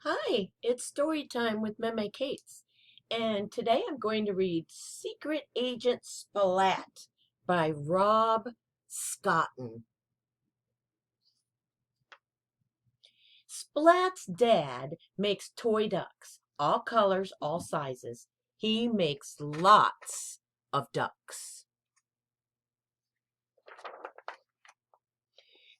Hi, it's story time with Meme Kates, and today I'm going to read Secret Agent Splat by Rob Scotton. Splat's dad makes toy ducks, all colors, all sizes. He makes lots of ducks.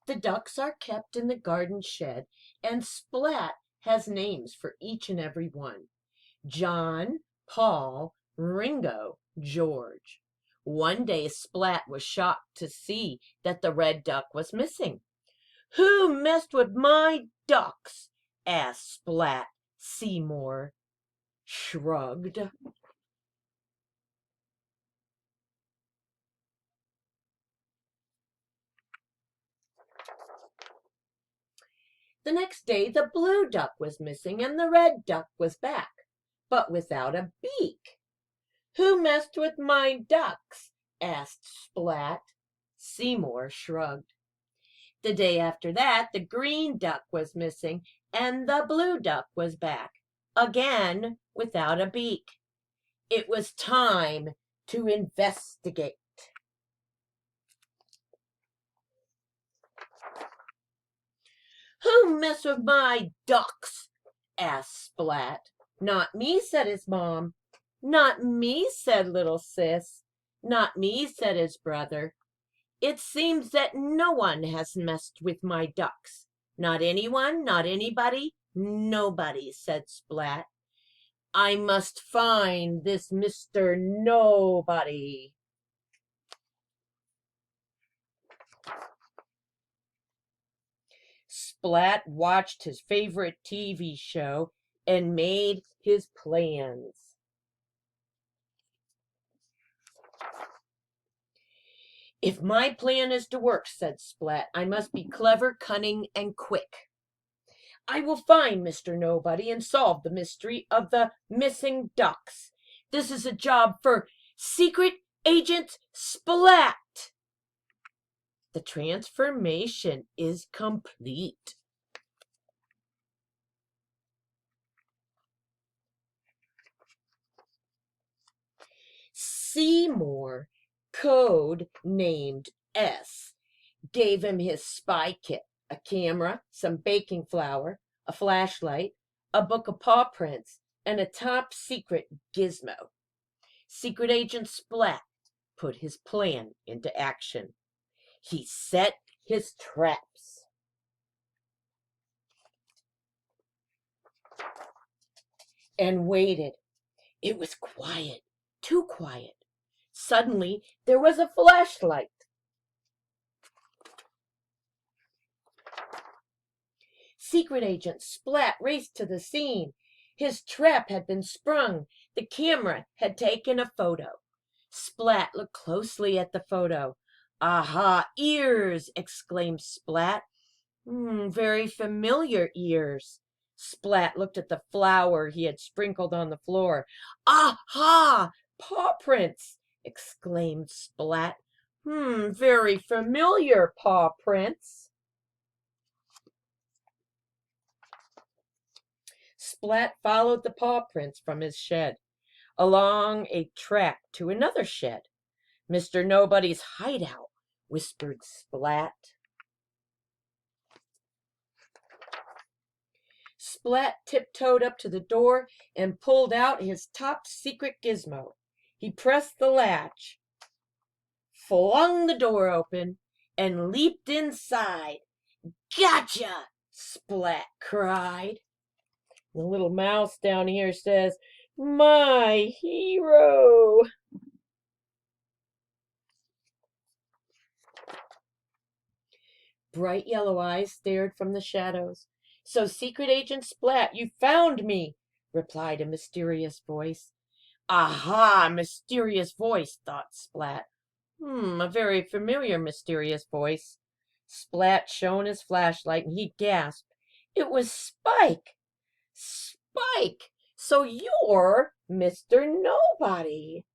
The ducks are kept in the garden shed, and Splat has names for each and every one. John, Paul, Ringo, George. One day Splat was shocked to see that the red duck was missing. "Who messed with my ducks?" asked Splat. Seymour shrugged. The next day the blue duck was missing and the red duck was back, but without a beak. "Who messed with my ducks?" asked Splat. Seymour shrugged. The day after that, the green duck was missing and the blue duck was back, again without a beak. It was time to investigate. "Who messed with my ducks?" asked Splat. "Not me," said his mom. "Not me," said little sis. "Not me," said his brother. "It seems that no one has messed with my ducks. Not anyone, not anybody, nobody," said Splat. "I must find this Mr. Nobody." Splat watched his favorite TV show and made his plans. "If my plan is to work," said Splat, "I must be clever, cunning, and quick. I will find Mr. Nobody and solve the mystery of the missing ducks. This is a job for Secret Agent Splat." The transformation is complete. Seymour, code named S, gave him his spy kit, a camera, some baking flour, a flashlight, a book of paw prints, and a top secret gizmo. Secret Agent Splat put his plan into action. He set his traps. And waited. It was quiet, too quiet. Suddenly, there was a flashlight. Secret Agent Splat raced to the scene. His trap had been sprung. The camera had taken a photo. Splat looked closely at the photo. "Aha, ears!" exclaimed Splat. Very familiar ears." Splat looked at the flour he had sprinkled on the floor. "Aha! Paw prints!" exclaimed Splat. Very familiar paw prints." Splat followed the paw prints from his shed, along a track to another shed. "Mr. Nobody's hideout," whispered Splat. Splat tiptoed up to the door and pulled out his top secret gizmo. He pressed the latch, flung the door open, and leaped inside. "Gotcha!" Splat cried. The little mouse down here says, "My hero." Bright yellow eyes stared from the shadows. "So, Secret Agent Splat, you found me," replied a mysterious voice. "Aha, mysterious voice," thought Splat. A very familiar mysterious voice. Splat shone his flashlight and he gasped. It was Spike. "Spike! So you're Mr. Nobody."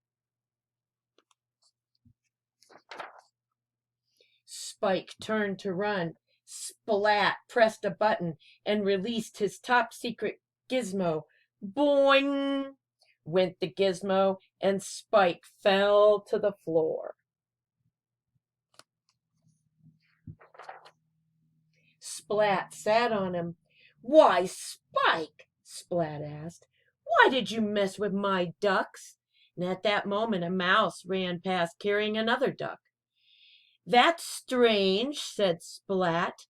Spike turned to run. Splat pressed a button and released his top secret gizmo. Boing! Went the gizmo, and Spike fell to the floor. Splat sat on him. "Why, Spike," Splat asked, "why did you mess with my ducks?" And at that moment a mouse ran past carrying another duck. "That's strange," said Splat.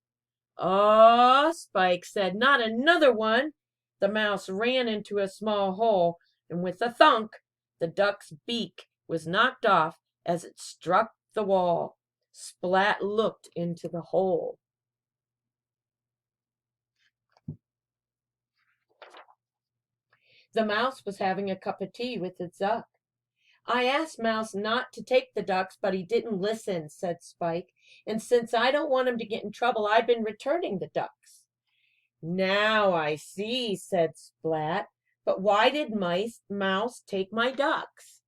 "Oh," Spike said, "not another one." The mouse ran into a small hole, and with a thunk, the duck's beak was knocked off as it struck the wall. Splat looked into the hole. The mouse was having a cup of tea with its duck. "I asked Mouse not to take the ducks, but he didn't listen," said Spike. "And since I don't want him to get in trouble, I've been returning the ducks." "Now I see," said Splat. "But why did Mouse take my ducks?"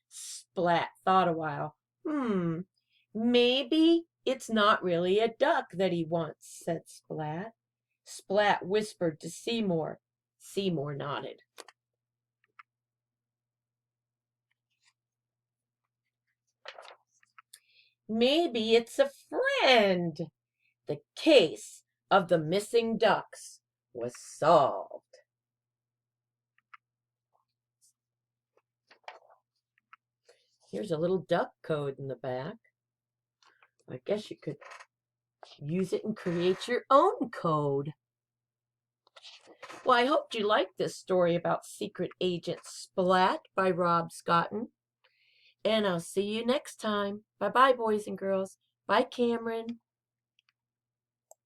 Splat thought a while. Maybe it's not really a duck that he wants," said Splat. Splat whispered to Seymour. Seymour nodded. "Maybe it's a friend." The case of the missing ducks was solved. Here's a little duck code in the back. I guess you could use it and create your own code. Well, I hope you liked this story about Secret Agent Splat by Rob Scotton. And I'll see you next time. Bye-bye, boys and girls. Bye, Cameron.